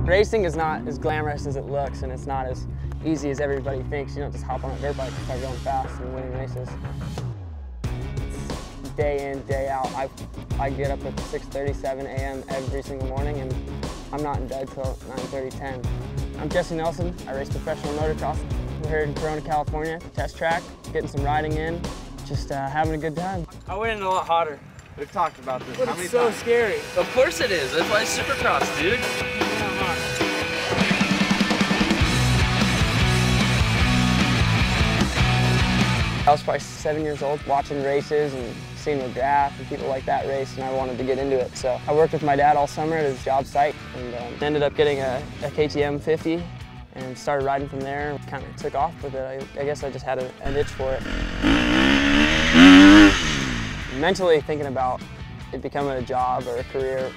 Racing is not as glamorous as it looks, and it's not as easy as everybody thinks. You don't just hop on a dirt bike and start going fast and winning races. It's day in, day out. I get up at 6:37 a.m. every single morning, and I'm not in bed till 9:30, 10. I'm Jessy Nelson. I race professional motocross. We're here in Corona, California, test track, getting some riding in, just having a good time. I went in a lot hotter. We've talked about this. But it's so scary. Of course it is. That's why it's Supercross, dude. I was probably 7 years old watching races and seeing McGrath and people like that race, and I wanted to get into it. So I worked with my dad all summer at his job site and ended up getting a KTM 50 and started riding from there. Kind of took off with it. I guess I just had an itch for it. Mentally thinking about it becoming a job or a career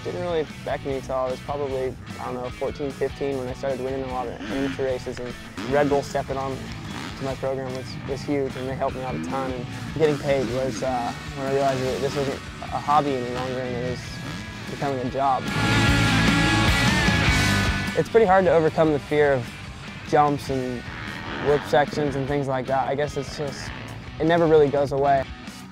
didn't really affect me until I was probably, I don't know, 14, 15 when I started winning a lot of amateur races, and Red Bull stepping on to my program was huge, and they helped me out a ton. And getting paid was when I realized that this wasn't a hobby any longer and it was becoming a job. It's pretty hard to overcome the fear of jumps and whip sections and things like that. I guess it's just, it never really goes away.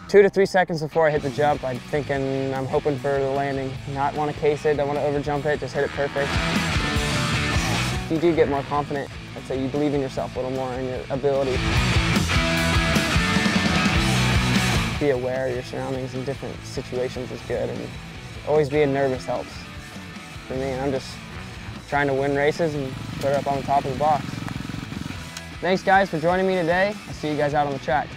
2 to 3 seconds before I hit the jump, I'm thinking, I'm hoping for the landing. Not want to case it, don't want to overjump it, just hit it perfect. You do get more confident. I'd say you believe in yourself a little more and your ability. Be aware of your surroundings in different situations is good, and always being nervous helps. For me, I'm just trying to win races and put it up on the top of the box. Thanks guys for joining me today. I'll see you guys out on the track.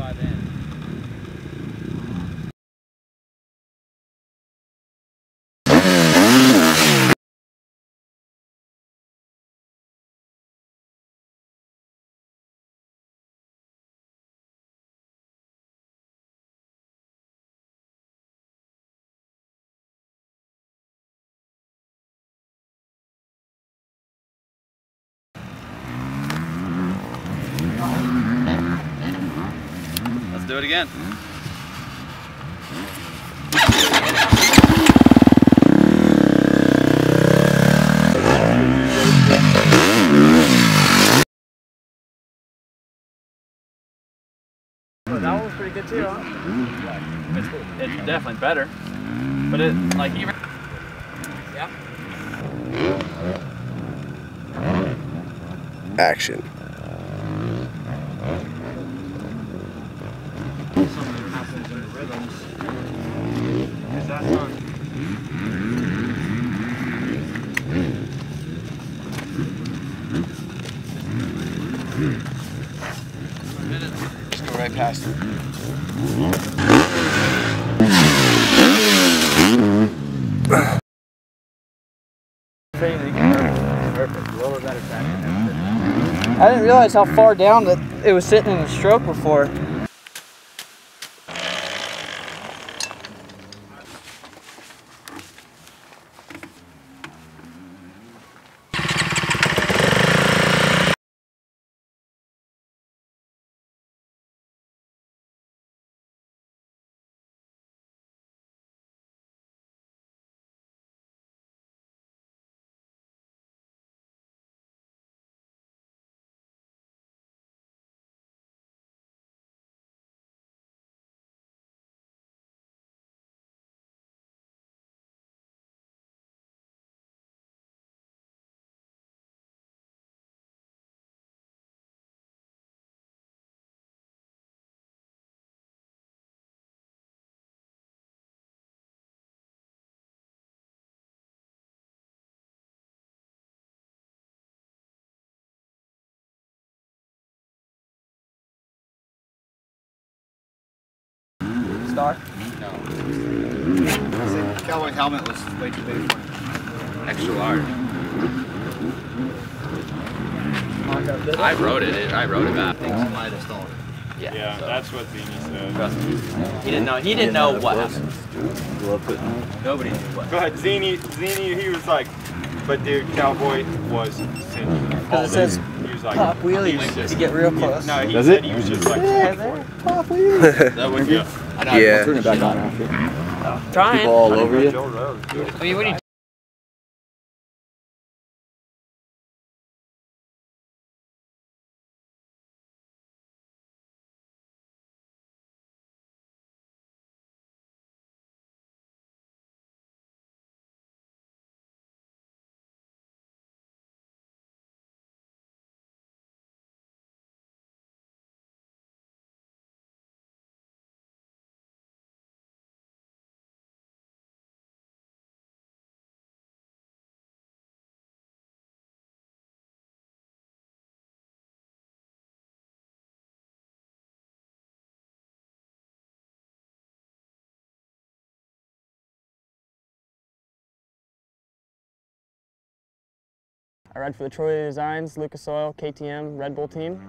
by then. Let's do it again. Well, that one was pretty good too, huh? It's definitely better, but it like even. Yeah. Action. Something happens in the rhythms. Is that fun? Just go right past it. Perfect. A little better traction. I didn't realize how far down that it was sitting in the stroke before. Star? No. The cowboy helmet was way too big for him. Extra large. I wrote it. I wrote it back. I think he might have stolen it. Yeah, That's what Beanie said. trust me. He didn't know. He didn't know what happened. Nobody knew what. But Zini, he was like, but dude, Cowboy was singing. Because it says He was like, pop he was wheelies just- to get real close. No, he Does said it? he was just like, Pop wheelies. That would be. Yeah. Turn it back on after. Trying. People all over you. Joe Rose. I mean, what do you I ride for the Troy Designs, Lucas Oil, KTM, Red Bull team.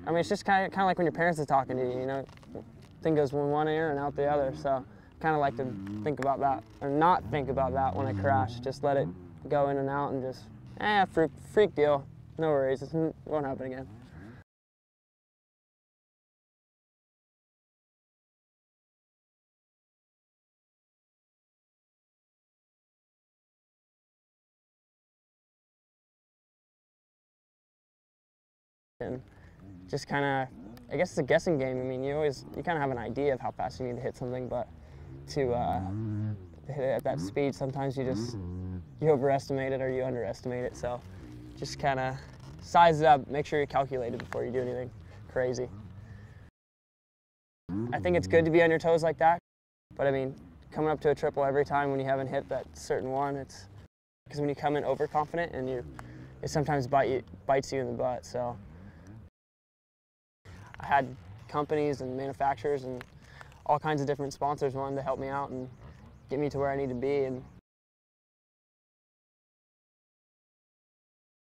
I mean, it's just kind of like when your parents are talking to you, you know, thing goes in one ear and out the other. So kind of like to think about that, or not think about that when I crash. Just let it go in and out and just, freak deal. No worries, it won't happen again. And just kind of, I guess it's a guessing game. I mean, you kind of have an idea of how fast you need to hit something, but to hit it at that speed, sometimes you overestimate it or you underestimate it. So just kind of size it up, make sure you calculate it before you do anything crazy. I think it's good to be on your toes like that, but I mean, coming up to a triple every time when you haven't hit that certain one, it's because when you come in overconfident and it sometimes bites you in the butt. So I had companies and manufacturers and all kinds of different sponsors wanting to help me out and get me to where I need to be. And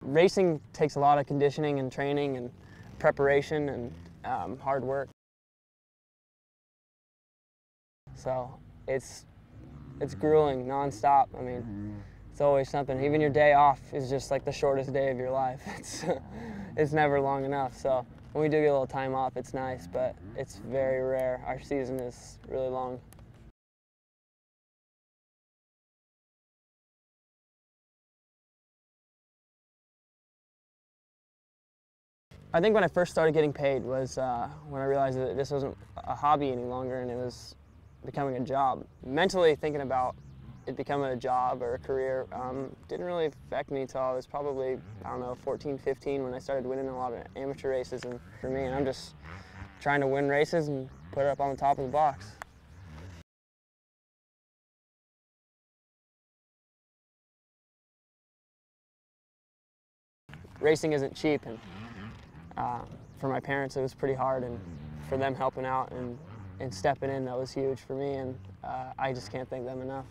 racing takes a lot of conditioning and training and preparation and hard work. So it's grueling nonstop. I mean, it's always something. Even your day off is just like the shortest day of your life. It's never long enough. So when we do get a little time off, it's nice, but it's very rare. Our season is really long. I think when I first started getting paid was when I realized that this wasn't a hobby any longer and it was becoming a job. Mentally thinking about it becoming a job or a career didn't really affect me until I was probably, I don't know, 14, 15 when I started winning a lot of amateur races. And for me, I'm just trying to win races and put it up on the top of the box. Racing isn't cheap, and for my parents it was pretty hard, and for them helping out and stepping in, that was huge for me, and I just can't thank them enough.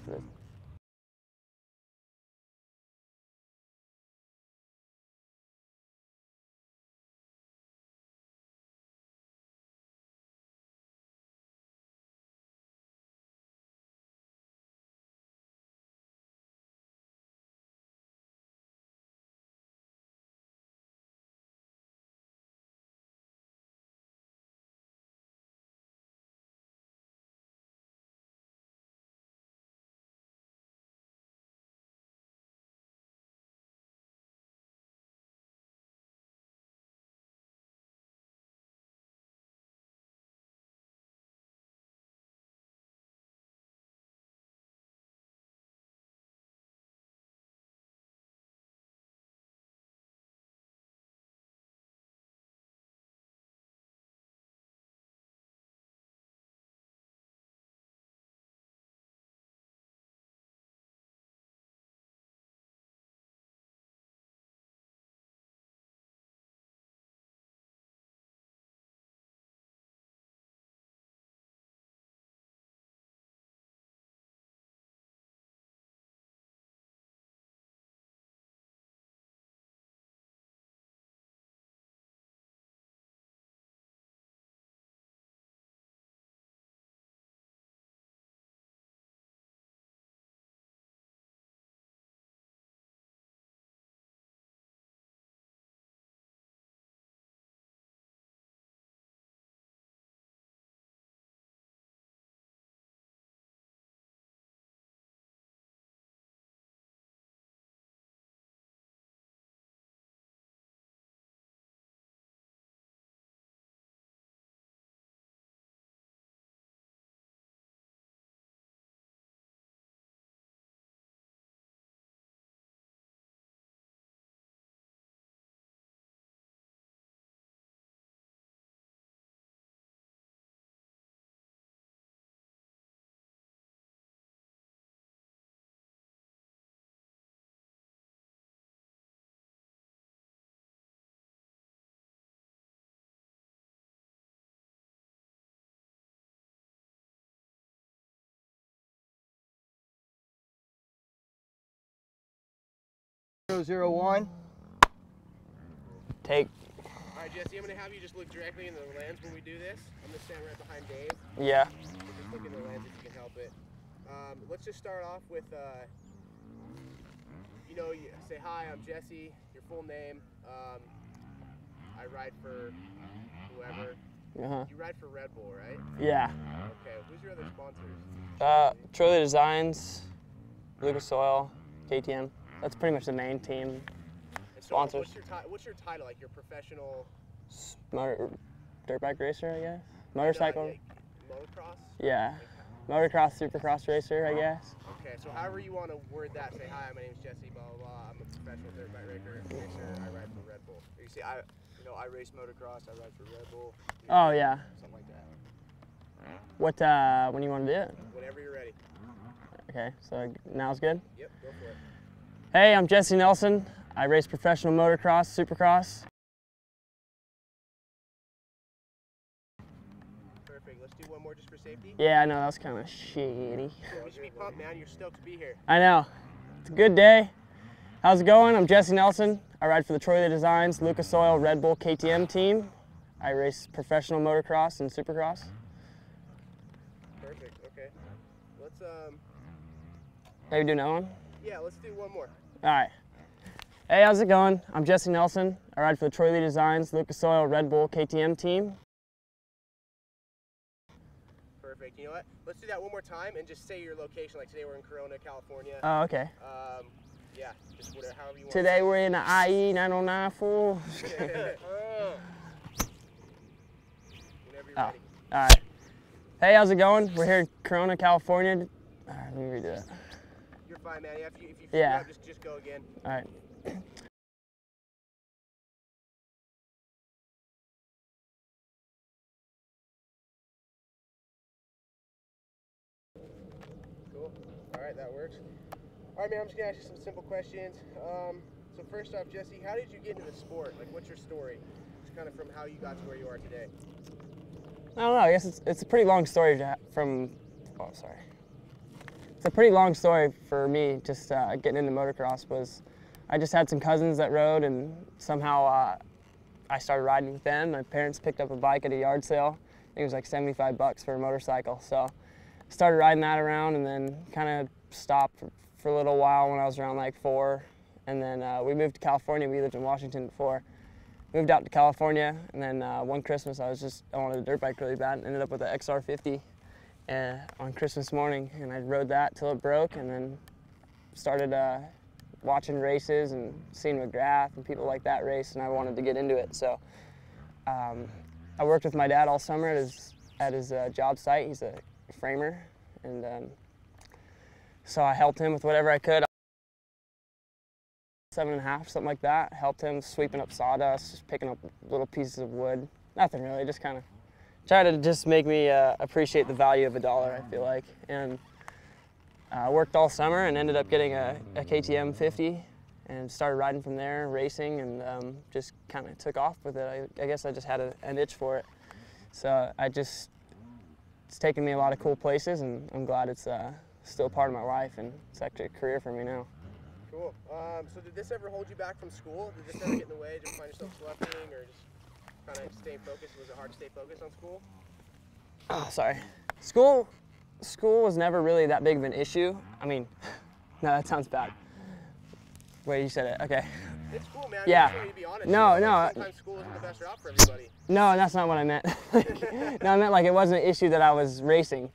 Zero 01. Take. right, Jesse, I'm going to have you just look directly into the lens when we do this. I'm going to stand right behind Dave. Yeah. So just look in the lens if you can help it. Let's just start off with, you know, you say, hi, I'm Jesse, your full name. I ride for whoever. You ride for Red Bull, right? Yeah. Okay, who's your other sponsors? Troy Designs, Lucas Oil, KTM. That's pretty much the main team. So Sponsors. What's your title? Like your professional Dirt bike racer, I guess. Motorcycle. Motocross? Yeah. Motocross, supercross racer, I guess. Okay, so however you want to word that, say, hi, my name's Jesse, blah, blah, blah. I'm a professional dirt bike racer. I ride for Red Bull. You see, I race motocross. I ride for Red Bull. Oh, yeah. Something like that. What, when do you want to do it? Whenever you're ready. Okay, so now's good? Yep, go for it. Hey, I'm Jesse Nelson. I race professional motocross, supercross. Perfect. Let's do one more just for safety. Yeah, I know, that was kind of shitty. You should be pumped, man. You're stoked to be here. I know. It's a good day. How's it going? I'm Jesse Nelson. I ride for the Troy Designs, Lucas Oil, Red Bull, KTM team. I race professional motocross and supercross. Perfect. Okay. Let's Maybe do another one? Yeah, let's do one more. All right. Hey, how's it going? I'm Jesse Nelson. I ride for the Troy Designs, Lucas Oil, Red Bull, KTM team. Perfect. You know what? Let's do that one more time and just say your location. Like today we're in Corona, California. Oh, okay. Yeah, just whatever, however you want. Today we're in the IE 909 full. Whenever you're ready. All right. Hey, how's it going? We're here in Corona, California. All right, let me redo that. You're fine, man. If you figure out, just go again. All right. Cool. All right, that works. All right, man, I'm just going to ask you some simple questions. So first off, Jesse, how did you get into the sport? Like, what's your story? Just kind of from how you got to where you are today. I don't know. I guess it's a pretty long story from. Oh, sorry. It's a pretty long story for me. Just getting into motocross was, I just had some cousins that rode, and somehow I started riding with them. My parents picked up a bike at a yard sale. I think it was like $75 for a motorcycle. So started riding that around, and then kind of stopped for a little while when I was around like 4. And then we moved to California. We lived in Washington before. Moved out to California, and then one Christmas I wanted a dirt bike really bad, and ended up with an XR50 on Christmas morning, and I rode that till it broke, and then started watching races and seeing McGrath and people like that race, and I wanted to get into it. So I worked with my dad all summer at his job site. He's a framer, and so I helped him with whatever I could. 7.5, something like that. Helped him sweeping up sawdust, just picking up little pieces of wood. Nothing really, just kind of try to just make me appreciate the value of $1, I feel like. And I worked all summer and ended up getting a KTM 50 and started riding from there, racing, and just kind of took off with it. I guess I just had an itch for it. So it's taken me a lot of cool places, and I'm glad it's still part of my life, and it's actually a career for me now. Cool. So did this ever hold you back from school? Did this ever get in the way? Did you find yourself sloughing or just kind of staying focused? Was it hard to stay focused on school? Oh, sorry. School was never really that big of an issue. I mean, no, that sounds bad. Wait, you said it. Okay. It's cool, man. Yeah. I just want you to be honest. No. Sometimes school isn't the best route for everybody. No, that's not what I meant. No, I meant like it wasn't an issue that I was racing.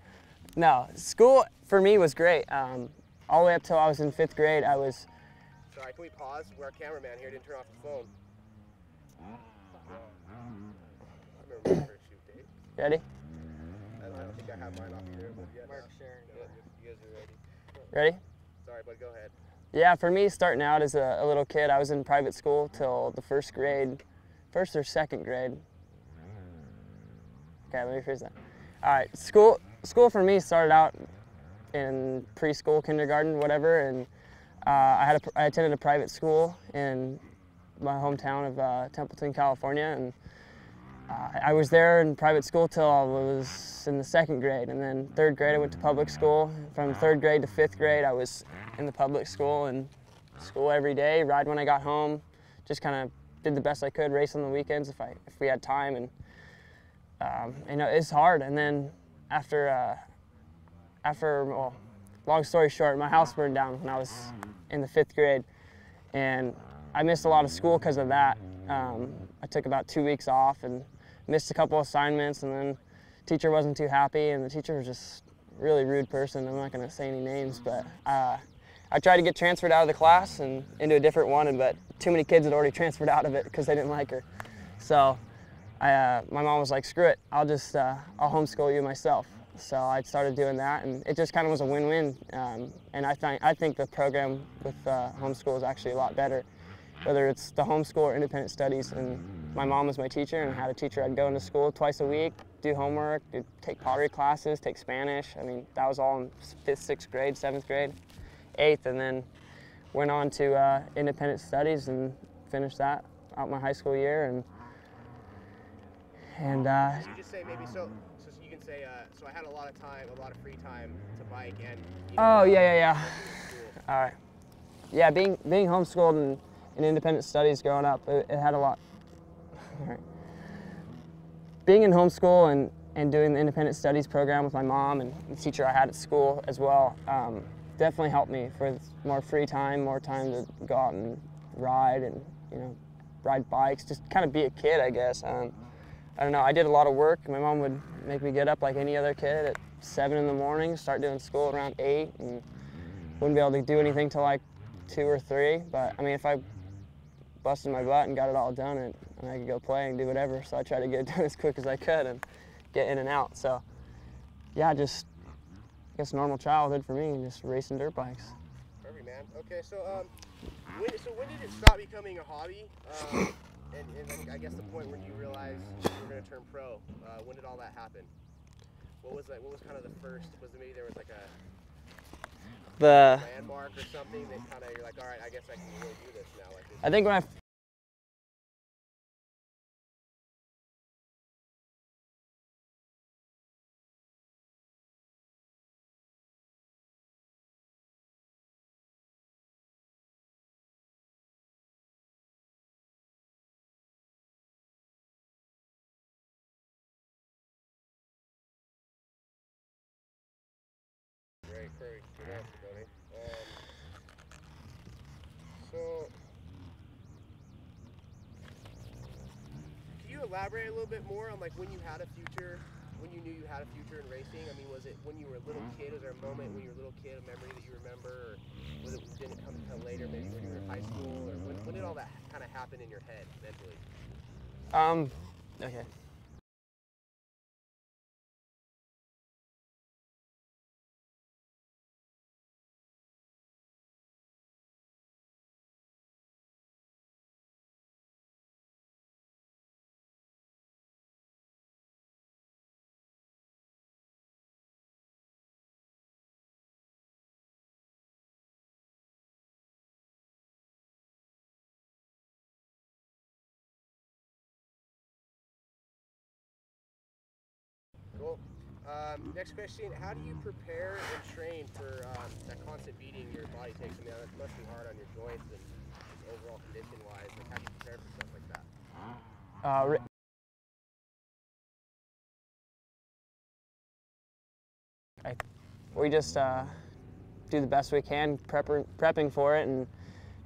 No, school for me was great. All the way up till I was in 5th grade, I was. Sorry, can we pause? We're our cameraman here didn't turn off the phone. I remember my first shoot, Dave. Ready? I don't think I have mine off either, but yeah. Mark sharing. You guys are ready. Ready? Sorry, bud, go ahead. Yeah, for me, starting out as a little kid, I was in private school till the 1st or 2nd grade. Okay, let me rephrase that. All right, school for me started out in preschool, kindergarten, whatever, and I attended a private school in my hometown of Templeton, California, and I was there in private school till I was in the 2nd grade, and then 3rd grade I went to public school. From 3rd grade to 5th grade I was in the public school, and school every day, ride when I got home, just kind of did the best I could, race on the weekends if we had time, and you know, it's hard. And then after well, long story short, my house burned down when I was in the 5th grade, and I missed a lot of school because of that. I took about 2 weeks off and missed a couple assignments, and then teacher wasn't too happy, and the teacher was just a really rude person. I'm not going to say any names, but I tried to get transferred out of the class and into a different one, but too many kids had already transferred out of it because they didn't like her. So my mom was like, screw it, I'll homeschool you myself. So I started doing that, and it just kind of was a win-win. And I think the program with homeschool is actually a lot better, whether it's the homeschool or independent studies. And my mom was my teacher, and I had a teacher. I'd go into school twice a week, do homework, take pottery classes, take Spanish. I mean, that was all in 5th, 6th grade, 7th grade, 8th, and then went on to independent studies and finished that out my high school year. And So you just say maybe so you can say so I had a lot of time, a lot of free time to bike, and you know, oh yeah. All right. Yeah, being homeschooled and in independent studies growing up, it had a lot. All right. Being in homeschool and doing the independent studies program with my mom and the teacher I had at school as well, definitely helped me for more free time, more time to go out and ride and, you know, ride bikes, just kind of be a kid, I guess. I don't know, I did a lot of work. My mom would make me get up like any other kid at 7 in the morning, start doing school around 8, and wouldn't be able to do anything till like 2 or 3. But I mean, if I busted my butt and got it all done, and I could go play and do whatever, so I tried to get it done as quick as I could and get in and out. So yeah, just I guess normal childhood for me, just racing dirt bikes. Perfect, man. Okay, so when did it stop becoming a hobby? And I guess the point where you realized you were going to turn pro. When did all that happen? What was kind of the first? Was it maybe there was like a landmark or something that kind of you're like, all right, I guess I can really do this now. Like this. I think when I Great, great, good answer, buddy. So, can you elaborate a little bit more on like when you had a future, when you knew you had a future in racing? I mean, was it when you were a little kid? Was there a moment when you were a little kid, a memory that you remember, or did it come until later, maybe when you were in high school, or when did all that kind of happen in your head mentally? Okay. Cool. Next question, how do you prepare and train for that constant beating your body takes? I mean, that must be hard on your joints and overall condition-wise. Like, how do you prepare for stuff like that? We just do the best we can, prepping for it, and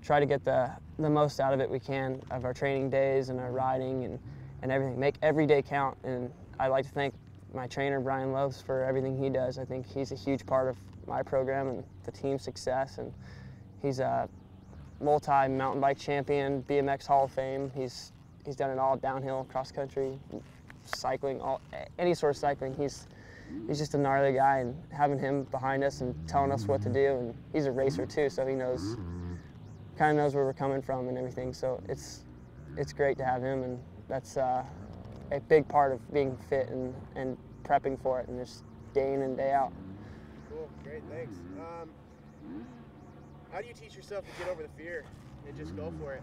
try to get the most out of it we can of our training days and our riding and everything. Make every day count, and I'd like to thank my trainer, Brian Loves, for everything he does. I think he's a huge part of my program and the team's success, and he's a multi-mountain bike champion, BMX Hall of Fame. He's done it all, downhill, cross country, cycling, any sort of cycling. He's just a gnarly guy, and having him behind us and telling us what to do, and he's a racer too, so he kind of knows where we're coming from and everything. So it's great to have him, and that's a big part of being fit and prepping for it, and just day in and day out. Cool, great, thanks. How do you teach yourself to get over the fear and just go for it?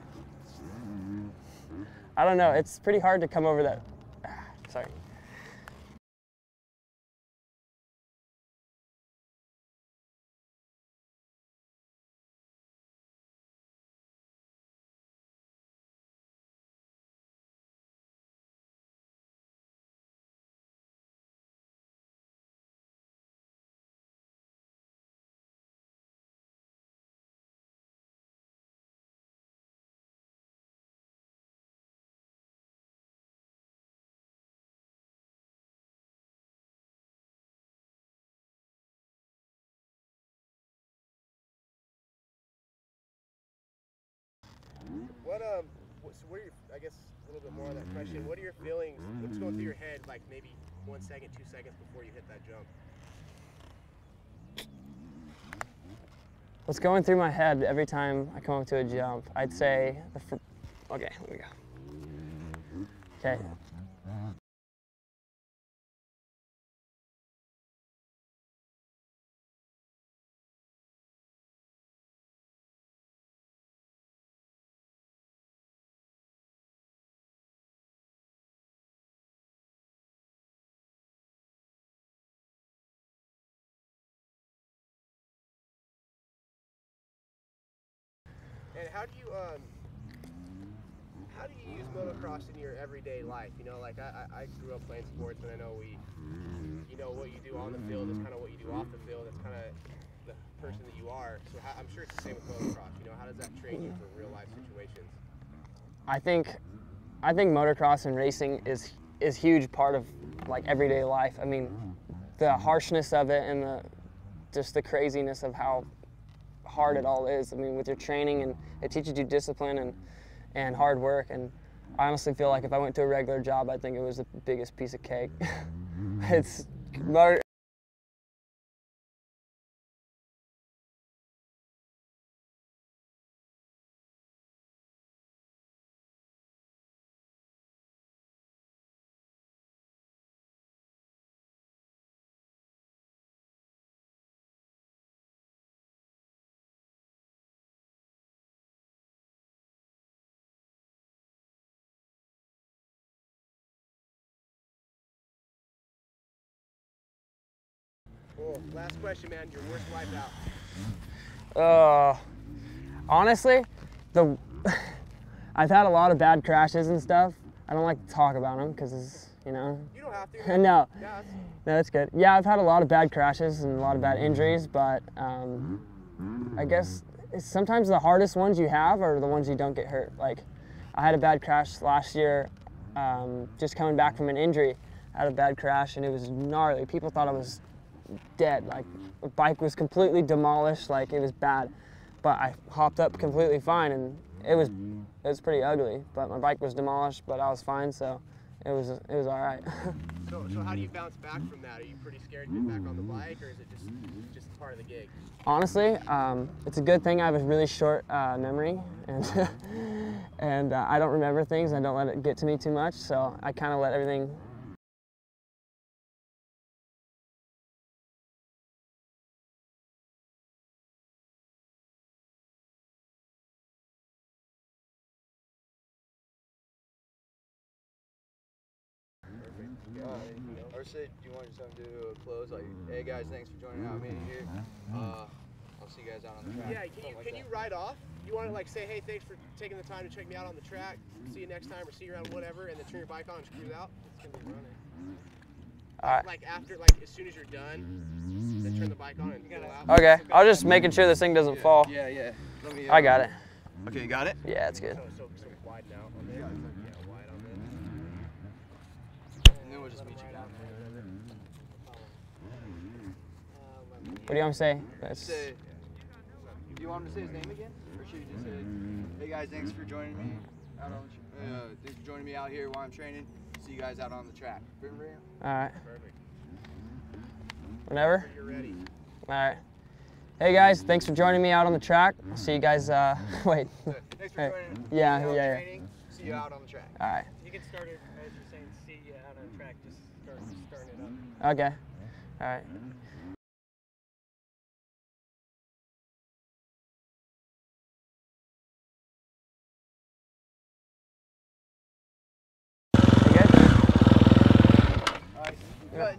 I don't know, it's pretty hard to come over that, sorry. So what are your, I guess a little bit more on that question, what are your feelings, what's going through your head, like maybe 1 second, 2 seconds before you hit that jump? What's going through my head every time I come up to a jump? I'd say, okay, here we go. Okay. And how do you use motocross in your everyday life? You know, like I grew up playing sports, and I know you know, what you do on the field is kind of what you do off the field. That's kind of the person that you are. So I'm sure it's the same with motocross. You know, how does that train you for real life situations? I think motocross and racing is huge part of like everyday life. I mean, the harshness of it and just the craziness of how hard it all is. I mean, with your training, and it teaches you discipline and hard work. And I honestly feel like if I went to a regular job, I'd think it was the biggest piece of cake. It's Cool. Last question, man. Your worst wipeout. Honestly, I've had a lot of bad crashes and stuff. I don't like to talk about them because it's, you know. You don't have to. No. Yeah, No, that's good. Yeah, I've had a lot of bad crashes and a lot of bad injuries, but I guess sometimes the hardest ones you have are the ones you don't get hurt. Like, I had a bad crash last year, just coming back from an injury. I had a bad crash and it was gnarly. People thought I was dead. Like, the bike was completely demolished. Like, it was bad. But I hopped up completely fine, and it was pretty ugly. But my bike was demolished, but I was fine, so it was all right. So how do you bounce back from that? Are you pretty scared to get back on the bike, or is it just part of the gig? Honestly, it's a good thing I have a really short memory, and and I don't remember things. I don't let it get to me too much, so I kind of let everything. Arsid, do you want something to close? Like, hey guys, thanks for joining out me here. I'll see you guys out on the track. Yeah, can you ride off? You want to like say, hey, thanks for taking the time to check me out on the track. See you next time, or see you around whatever, and then turn your bike on and cruise out. It's gonna be running. Like after, like as soon as you're done, then turn the bike on and go out. Okay, I'll just making sure this thing doesn't fall. Yeah. Let me, I got it. Okay, you got it? Yeah, it's good. So wide now on there. Yeah, wide on there. And then we'll just meet you down there. What do you want me to say? Say, do you want him to say his name again? Or should you just say, hey guys, thanks for joining me out on thanks for joining me out here while I'm training. See you guys out on the track. All right. Perfect. Whenever. You're ready. All right. Hey guys, thanks for joining me out on the track. I'll see you guys. Wait. Thanks for joining me Yeah. training. See you out on the track. All right. You can start it as you're saying, see you out on track, just starting it up. Okay. All right. All right. Good.